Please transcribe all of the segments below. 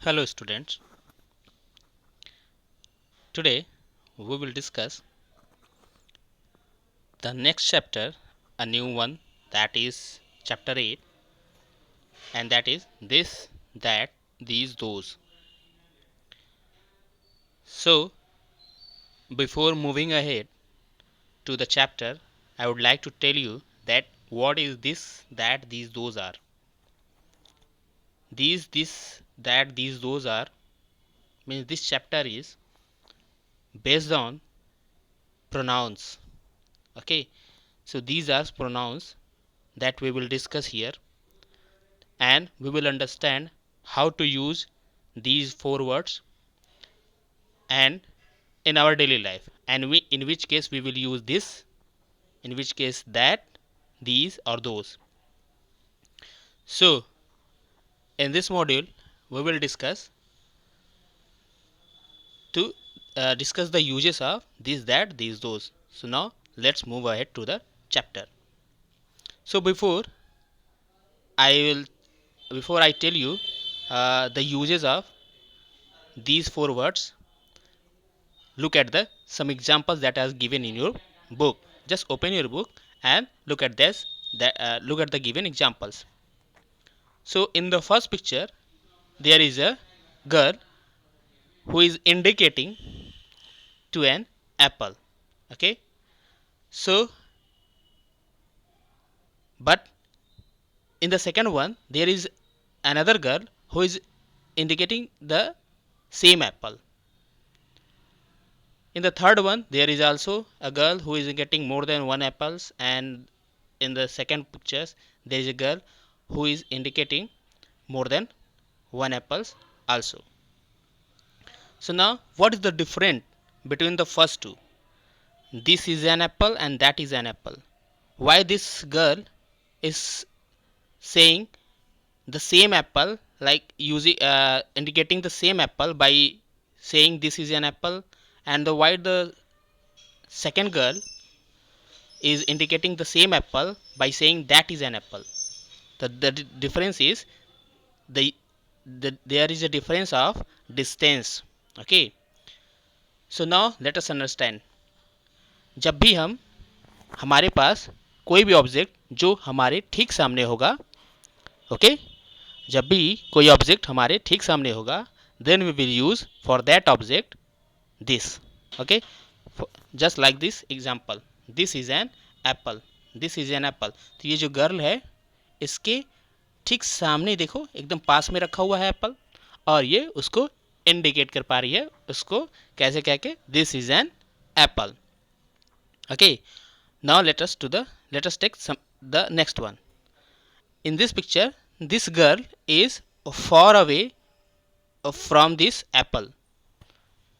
Hello students, today we will discuss the next chapter, a new one, that is chapter 8, and that is this, that, these, those. So before moving ahead to the chapter, I would like to tell you that what is this, that, these, those are. These, this, that, these, those are means this chapter is based on pronouns. Okay, so these are pronouns that we will discuss here, and we will understand how to use these four words and in our daily life, and in which case we will use this, in which case that, these or those. So in this module we will discuss the uses of this, that, these, those. So now let's move ahead to the chapter. So i will before I tell you the uses of these four words, look at the some examples that are given in your book. Just open your book and look at this, look at the given examples. So in the first picture there is a girl who is indicating to an apple. Okay, so but in the second one there is another girl who is indicating the same apple. In the third one there is also a girl who is getting more than one apples, and in the second pictures there is a girl who is indicating more than one apples also. So now what is the difference between the first two? This is an apple and that is an apple. Why this girl is saying the same apple, like using indicating the same apple by saying this is an apple, and why the second girl is indicating the same apple by saying that is an apple? The difference is the, there is a difference of distance. Okay, so now let us understand. जब भी हम हमारे पास कोई भी object जो हमारे ठीक सामने होगा, ओके, जब भी कोई ऑब्जेक्ट हमारे ठीक सामने होगा, then we will use for that object this. Okay, just like this example, this is an apple, this is an apple. तो ये जो गर्ल है इसके ठीक सामने देखो, एकदम पास में रखा हुआ है एप्पल, और ये उसको इंडिकेट कर पा रही है उसको कैसे कह के, this is an Apple. Okay, now let us take the next one. In this picture this girl is far away from this apple.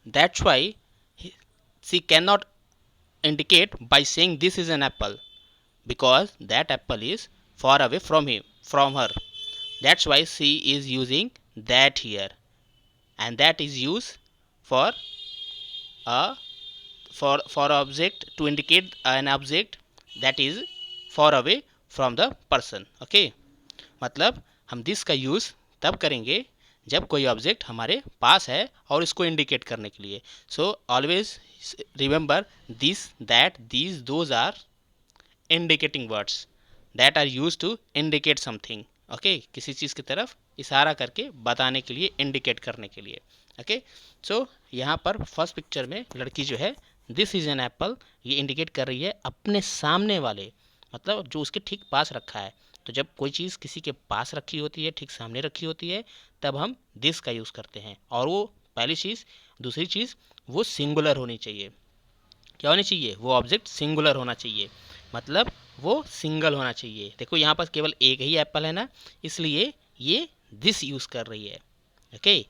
That's why she cannot indicate by saying this is an apple, because that apple is far away from her. That's why she is using that here, and that is used for a for object to indicate an object that is far away from the person. Okay, मतलब हम this का use तब करेंगे जब कोई object हमारे पास है और इसको इंडिकेट करने के लिए. So always remember this, that, these, those are indicating words that are use to indicate something. Okay, किसी चीज़ की तरफ इशारा करके बताने के लिए, इंडिकेट करने के लिए. ओके, सो यहाँ पर फर्स्ट पिक्चर में लड़की जो है दिस इज़ एन एप्पल, ये इंडिकेट कर रही है अपने सामने वाले, मतलब जो उसके ठीक पास रखा है. तो जब कोई चीज़ किसी के पास रखी होती है, ठीक सामने रखी होती है, तब हम दिस का यूज़ करते हैं. और वो पहली चीज़. दूसरी चीज़, वो सिंगुलर होनी चाहिए. क्या होनी चाहिए? वो ऑब्जेक्ट सिंगुलर होना चाहिए, मतलब वो सिंगल होना चाहिए. देखो यहाँ पर केवल एक ही एप्पल है ना, इसलिए ये दिस यूज़ कर रही है. ओके,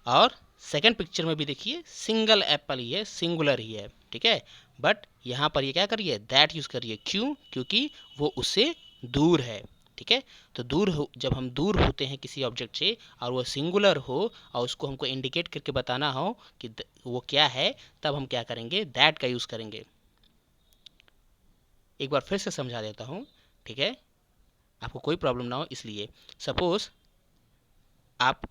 और सेकंड पिक्चर में भी देखिए सिंगल एप्पल ही है, सिंगुलर ही है. ठीक है, बट यहाँ पर ये क्या कर रही है? दैट यूज़ कर रही है. क्यों? क्योंकि वो उससे दूर है. ठीक है, तो जब हम दूर होते हैं किसी ऑब्जेक्ट से और वो सिंगुलर हो और उसको हमको इंडिकेट करके बताना हो कि वो क्या है, तब हम क्या करेंगे? दैट का यूज़ करेंगे. एक बार फिर से समझा देता हूँ, ठीक है, आपको कोई प्रॉब्लम ना हो इसलिए. सपोज आप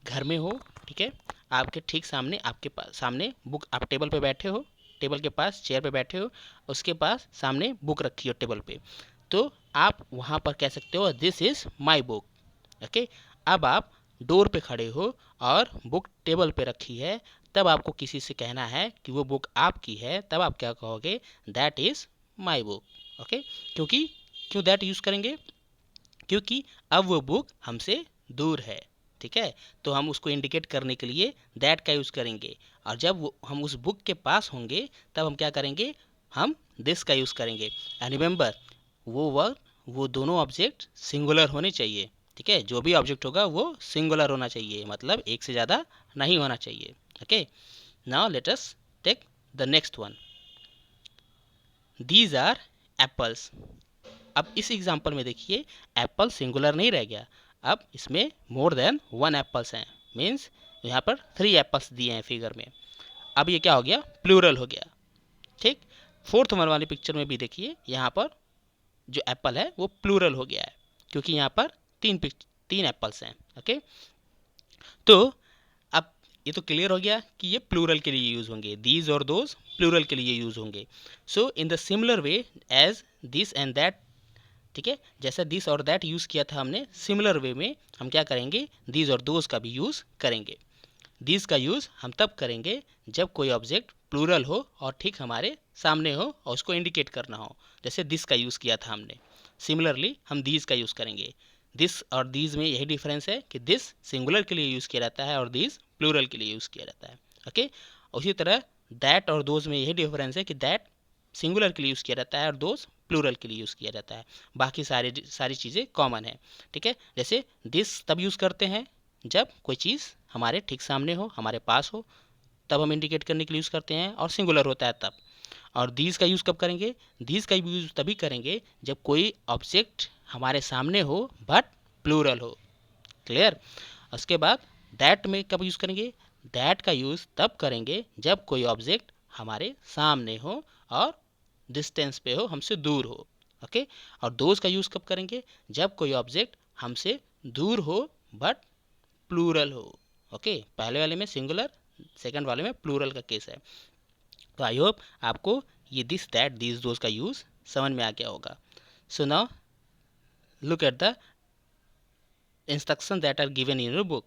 घर में हो, ठीक है, आपके ठीक सामने, आपके पास सामने बुक, आप टेबल पे बैठे हो, टेबल के पास चेयर पे बैठे हो, उसके पास सामने बुक रखी हो टेबल पे, तो आप वहाँ पर कह सकते हो this is my book. Okay, अब आप डोर पे खड़े हो और बुक टेबल पे रखी है, तब आपको किसी से कहना है कि वो बुक आपकी है, तब आप क्या कहोगे, that is my book. Okay, क्योंकि क्यों दैट यूज़ करेंगे, क्योंकि अब वो बुक हमसे दूर है, ठीक है, तो हम उसको इंडिकेट करने के लिए दैट का यूज़ करेंगे। और जब हम उस बुक के पास होंगे तब हम क्या करेंगे, हम दिस का यूज़ करेंगे। एंड रिमेंबर, वो वर्ड, वो दोनों ऑब्जेक्ट सिंगुलर होने चाहिए, ठीक है, जो भी ऑब्जेक्ट होगा वो सिंगुलर होना चाहिए, मतलब एक से ज़्यादा नहीं होना चाहिए। Okay, now let us take the next one. These are apples. अब इस एग्जाम्पल में देखिए, एप्पल सिंगुलर नहीं रह गया, अब इसमें मोर देन वन एप्पल्स हैं, मीन्स यहाँ पर 3 एप्पल्स दिए हैं फिगर में। अब ये क्या हो गया, प्लूरल हो गया, ठीक। फोर्थ वन वाली पिक्चर में भी देखिए, यहाँ पर जो एप्पल है वो प्लूरल हो गया है, क्योंकि यहाँ पर तीन एप्पल्स हैं। ओके, तो अब ये तो क्लियर हो गया कि ये प्लूरल के लिए यूज़ होंगे, दीज और दोज प्लूरल के लिए यूज़ होंगे। So in the similar way as this and that, ठीक है, जैसा दिस और दैट यूज़ किया था हमने, सिमिलर वे में हम क्या करेंगे, दीज और दोज का भी यूज़ करेंगे। दिस का यूज़ हम तब करेंगे जब कोई ऑब्जेक्ट प्लूरल हो और ठीक हमारे सामने हो और उसको इंडिकेट करना हो, जैसे दिस का यूज़ किया था हमने। सिमिलरली हम दीज का यूज़ करेंगे। दिस और दीज में यही डिफरेंस है कि दिस सिंगुलर के लिए यूज़ किया जाता है और दीज प्लूरल के लिए यूज़ किया जाता है। ओके, उसी तरह दैट और दोज में यही डिफरेंस है कि दैट सिंगुलर के लिए यूज़ किया जाता है और दोज प्लूरल के लिए यूज़ किया जाता है। बाकी सारी चीज़ें कॉमन है, ठीक है। जैसे दिस तब यूज़ करते हैं जब कोई चीज़ हमारे ठीक सामने हो, हमारे पास हो, तब हम इंडिकेट करने के लिए यूज़ करते हैं, और सिंगुलर होता है तब। और दीज का यूज़ कब करेंगे, दीज का यूज़ तभी करेंगे जब कोई ऑब्जेक्ट हमारे सामने हो बट प्लूरल हो। क्लियर। उसके बाद दैट में कब यूज़ करेंगे, दैट का यूज़ तब करेंगे जब कोई ऑब्जेक्ट हमारे सामने हो और डिस्टेंस पे हो, हमसे दूर हो। ओके, और दोज का यूज़ कब करेंगे, जब कोई ऑब्जेक्ट हमसे दूर हो बट प्लूरल हो। ओके, पहले वाले में सिंगुलर, सेकंड वाले में प्लूरल का केस है। तो आई होप आपको ये दिस दैट दीज दोज का यूज़ समझ में आ गया होगा। So now look at the instructions that are given in your book.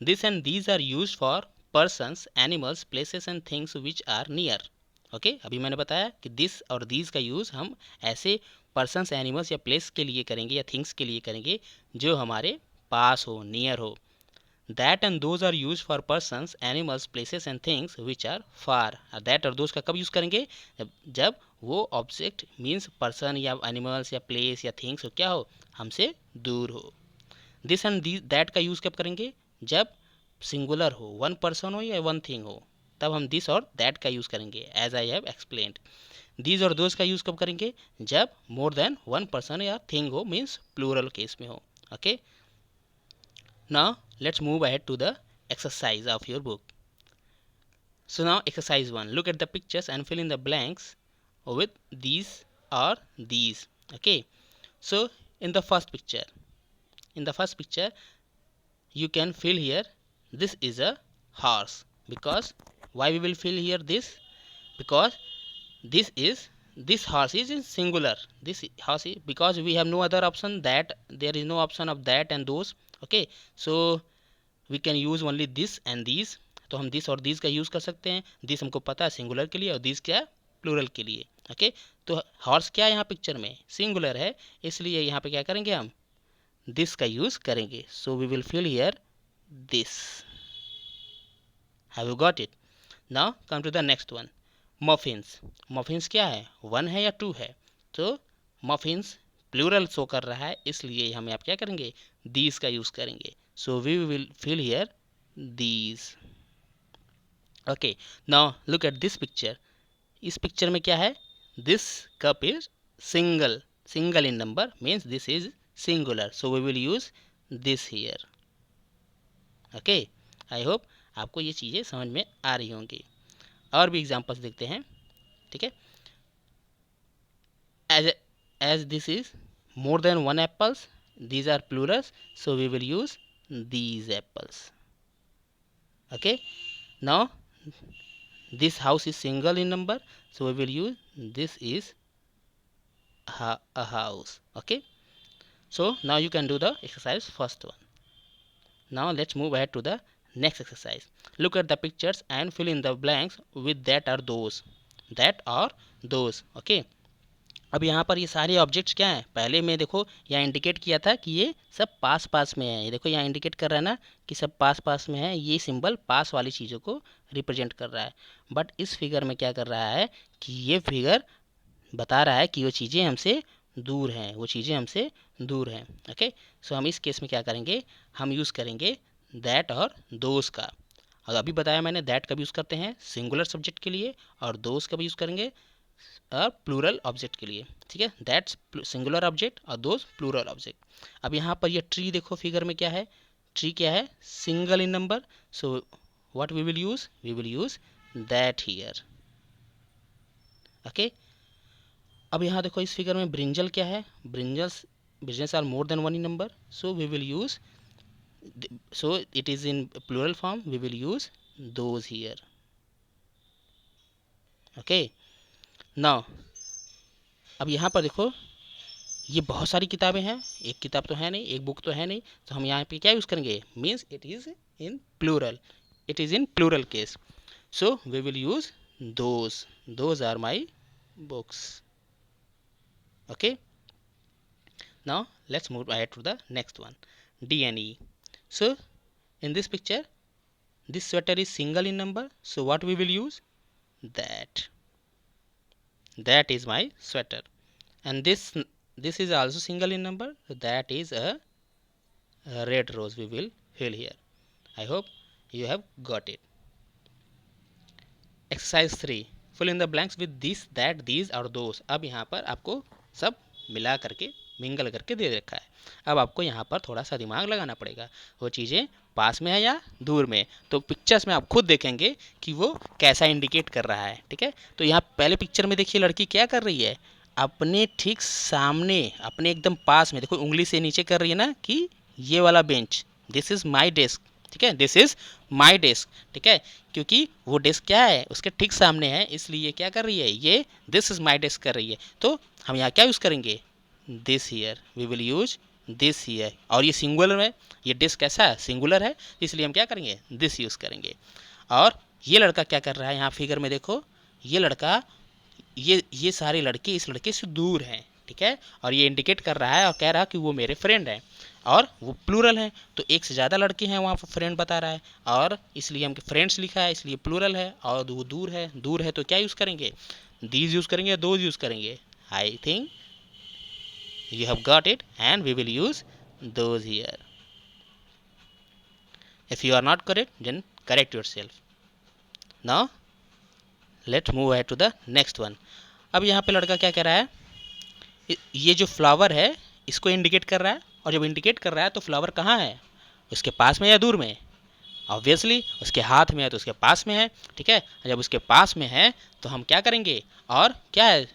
This and these are used for persons, animals, places and things which are near. Okay, अभी मैंने बताया कि this और दीज का यूज़ हम ऐसे पर्सन्स, एनिमल्स या place के लिए करेंगे या थिंग्स के लिए करेंगे जो हमारे पास हो, नियर हो। That and those are use for persons, animals, places and things which are far. That और दोज का कब यूज़ करेंगे, जब वो ऑब्जेक्ट मीन्स पर्सन या एनिमल्स या प्लेस या थिंग्स हो, क्या हो, हमसे दूर हो। दिस एंड दैट का यूज़ कब करेंगे, जब सिंगुलर हो, वन पर्सन हो या वन थिंग हो, तब हम दिस और दैट का यूज़ करेंगे, as I have explained. These और दोज का यूज़ कब करेंगे, जब मोर देन वन पर्सन या थिंग हो, मीन्स प्लूरल केस में हो। Okay, now let's move ahead to the exercise of your book. So now exercise 1, look at the pictures and fill in the blanks with these or these. Okay, so in the first picture, you can fill here, this is a horse, because why we will fill here this, because this horse is in singular, this horse is, because we have no other option, that there is no option of that and those. Okay, so we can use only this and these, तो हम this और these का use कर सकते हैं। This हमको पता है सिंगुलर के लिए और दिस क्या है, प्लूरल के लिए। ओके, तो हॉर्स क्या है यहाँ पिक्चर में, सिंगुलर है, इसलिए यहाँ पे क्या करेंगे, हम दिस का यूज़ करेंगे। So we will fill here this. Have you got it. Now come to the next one, muffins. Muffins क्या है, वन है या टू है, तो मफिन्स प्लूरल शो कर रहा है, इसलिए हम आप क्या करेंगे, दीज का यूज़ करेंगे। So we will fill here these. Okay, now look at this picture. इस पिक्चर में क्या है, this cup is single, single in number, means this is singular, so we will use this here. Okay, I hope आपको ये चीज़ें समझ में आ रही होंगी। और भी एग्जांपल्स देखते हैं, ठीक है। As this is more than one apples, these are plurals, so we will use these apples. Okay, now this house is single in number, so we will use this is a house. Okay, so now you can do the exercise first one. Now let's move ahead to the next exercise. Look at the pictures and fill in the blanks with that or those. That or those. Okay, अब यहाँ पर ये सारे objects क्या हैं, पहले मैं देखो यहाँ इंडिकेट किया था कि ये सब पास पास में है। ये देखो यहाँ इंडिकेट कर रहा है ना कि सब पास पास में है, ये सिंबल पास वाली चीज़ों को रिप्रेजेंट कर रहा है। बट इस फिगर में क्या कर रहा है कि ये फिगर बता रहा है कि वो चीज़ें हमसे दूर हैं, वो चीज़ें हमसे दूर हैं। ओके, सो हम इस केस में क्या करेंगे, हम यूज़ करेंगे दैट और दोज का। और अभी बताया मैंने दैट कब यूज़ करते हैं सिंगुलर सब्जेक्ट के लिए, और दोज कब यूज़ करेंगे प्लूरल ऑब्जेक्ट के लिए। ठीक है, दैट्स सिंगुलर ऑब्जेक्ट और दोज प्लूरल ऑब्जेक्ट। अब यहाँ पर ये ट्री देखो फिगर में क्या है, ट्री क्या है, single in number, so what we will use that here. Okay, अब यहाँ देखो इस फिगर में ब्रिंजल क्या है, brinjals are more than one in number, so we will use, so it is in plural form, we will use those here. Okay, now अब यहाँ पर देखो ये बहुत सारी किताबें हैं, एक किताब तो है नहीं, एक बुक तो है नहीं, तो हम यहाँ पे क्या यूज़ करेंगे, means it is in plural, it is in plural case, so we will use those are my books. Okay, now let's move ahead to the next one, D and E. So in this picture this sweater is single in number, so what we will use, that is my sweater. And this is also single in number, so that is a red rose we will fill here. I hope you have got it. Exercise 3, fill in the blanks with this, that, these और those. अब यहाँ पर आपको सब मिला करके mingle करके दे रखा है। अब आपको यहाँ पर थोड़ा सा दिमाग लगाना पड़ेगा, वो चीज़ें पास में है या दूर में। तो पिक्चर्स में आप खुद देखेंगे कि वो कैसा इंडिकेट कर रहा है। ठीक है, तो यहाँ पहले पिक्चर में देखिए लड़की क्या कर रही है, अपने ठीक सामने, अपने एकदम पास में, देखो उंगली से नीचे कर रही है ना कि ये वाला bench, this is my desk. ठीक है, दिस इज़ माई डेस्क। ठीक है, क्योंकि वो डेस्क क्या है उसके ठीक सामने है, इसलिए क्या कर रही है, ये दिस इज़ माई डेस्क कर रही है। तो हम यहाँ क्या यूज़ करेंगे, this here, we will use this here. और ये सिंगुलर है, ये डिस्क कैसा है, सिंगुलर है, इसलिए हम क्या करेंगे, दिस यूज़ करेंगे। और ये लड़का क्या कर रहा है, यहाँ फिगर में देखो ये लड़का, ये सारे लड़के इस लड़के से दूर हैं। ठीक है, और ये इंडिकेट कर रहा है और कह रहा है कि वो मेरे फ्रेंड हैं, और वो प्लूरल हैं, तो एक से ज़्यादा लड़के हैं वहाँ पर फ्रेंड बता रहा है, और इसलिए हम फ्रेंड्स लिखा है, इसलिए प्लूरल है, और वो दूर है तो क्या यूज़ करेंगे, दीज यूज़ करेंगे, दोज यूज़ करेंगे। I think you have got it, and we will use those here. If you are not correct, then correct yourself. Now let's move ahead to the next one. अब यहाँ पे लड़का क्या कह रहा है, ये जो फ्लावर है इसको इंडिकेट कर रहा है, और जब इंडिकेट कर रहा है तो फ्लावर कहाँ है, उसके पास में या दूर में, ऑब्वियसली उसके हाथ में है तो उसके पास में है। ठीक है, जब उसके पास में है तो हम क्या करेंगे, और क्या है,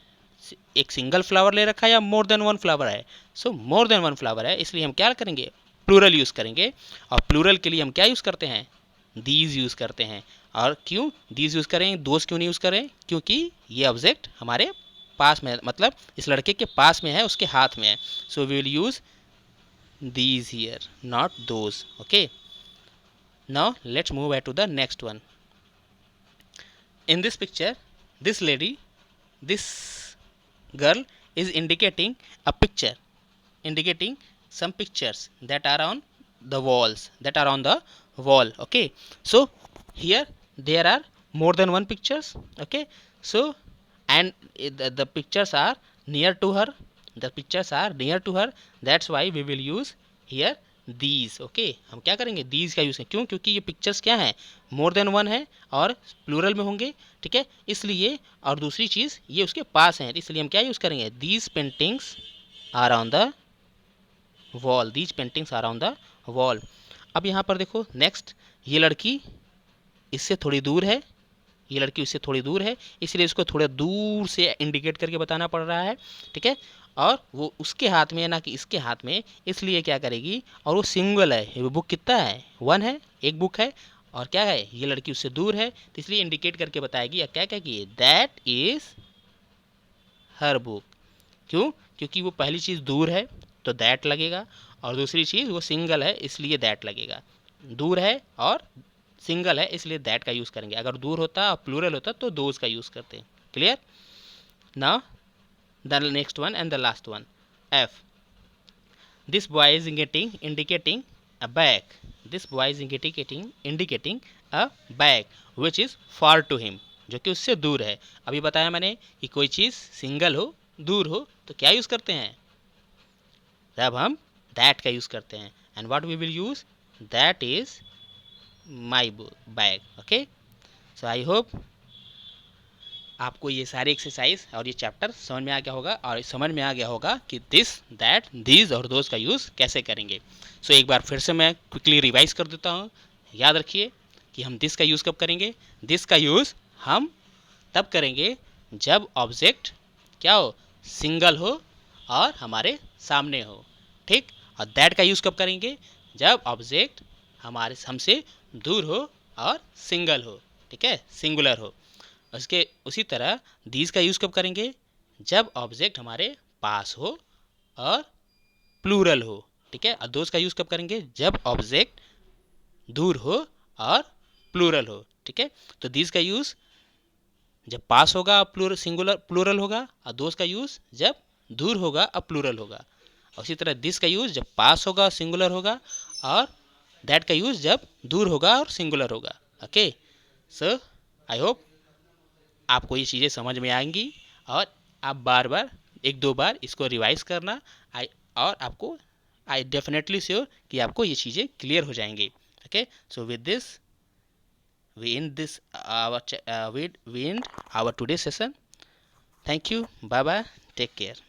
एक सिंगल फ्लावर ले रखा है या मोर देन वन फ्लावर है, सो मोर देन वन फ्लावर है, इसलिए हम क्या करेंगे, प्लूरल यूज़ करेंगे। और प्लूरल के लिए हम क्या यूज़ करते हैं, दीज यूज़ करते हैं। और क्यों दीज यूज़ करें, दोस्त क्यों नहीं यूज़ करें, क्योंकि ये ऑब्जेक्ट हमारे पास में है, मतलब इस लड़के के पास में है, उसके हाथ में है, so we will use these here, not those. Okay, now let's move ahead to the next one. In this picture this lady, this girl is indicating a picture, indicating some pictures that are on the wall. Okay, so here there are more than one pictures. Okay, so and the pictures are near to her, that's why we will use here these. Okay, हम क्या करेंगे, these का use करें, क्यों, क्योंकि ये pictures क्या हैं, मोर देन वन है और प्लूरल में होंगे। ठीक है, इसलिए, और दूसरी चीज़ ये उसके पास है, इसलिए हम क्या यूज़ करेंगे, these paintings are on the wall, अब यहाँ पर देखो नेक्स्ट, ये लड़की इससे थोड़ी दूर है, इसलिए इसको थोड़ा दूर से इंडिकेट करके बताना पड़ रहा है। ठीक है, और वो उसके हाथ में है ना कि इसके हाथ में, इसलिए क्या करेगी, और वो सिंगल है, वो बुक कितना है, वन है, एक बुक है, और क्या है, ये लड़की उससे दूर है, तो इसलिए इंडिकेट करके बताएगी या क्या कहेगी, दैट इज हर बुक। क्यों? क्योंकि वो पहली चीज़ दूर है तो दैट लगेगा, और दूसरी चीज़ वो सिंगल है इसलिए दैट लगेगा। दूर है और सिंगल है इसलिए दैट का यूज़ करेंगे। अगर दूर होता और प्लूरल होता तो दोज का यूज़ करते हैं। Clear? Now the next one and the last one, F. This boy is indicating a bag. This boy is indicating a bag which is far to him, जो कि उससे दूर है। अभी बताया मैंने कि कोई चीज़ सिंगल हो, दूर हो, तो क्या यूज़ करते हैं, तब हम दैट का यूज़ करते हैं। And what we will use, that is my bag. Okay, so I hope आपको ये सारी एक्सरसाइज और ये चैप्टर समझ में आ गया होगा, और समझ में आ गया होगा कि दिस, दैट, दीज और दोज का यूज़ कैसे करेंगे। सो एक बार फिर से मैं क्विकली रिवाइज कर देता हूँ। याद रखिए कि हम दिस का यूज़ कब करेंगे। दिस का यूज़ हम तब करेंगे जब ऑब्जेक्ट क्या हो, सिंगल हो और हमारे सामने हो। ठीक। और दैट का यूज़ कब करेंगे, जब ऑब्जेक्ट हमारे हमसे दूर हो और सिंगल हो। ठीक है, सिंगुलर हो। उसके उसी तरह दीज का यूज़ कब करेंगे, जब ऑब्जेक्ट हमारे पास हो और प्लूरल हो। ठीक है, और दोज का यूज़ कब करेंगे, जब ऑब्जेक्ट दूर हो और प्लूरल हो। ठीक है, तो दीज का यूज़ जब पास होगा और प्लूरल होगा, और दोज का यूज़ जब दूर होगा और प्लूरल होगा। और उसी तरह दिस का यूज़ जब पास होगा और सिंगुलर होगा, और दैट का यूज़ जब दूर होगा और सिंगुलर होगा। ओके, सो आई होप आपको ये चीज़ें समझ में आएंगी, और आप बार बार एक दो बार इसको रिवाइज करना। और आपको आई डेफिनेटली श्योर कि आपको ये चीज़ें क्लियर हो जाएंगी। Okay, so with this we end this we end our today's session. Thank you, bye bye, take care.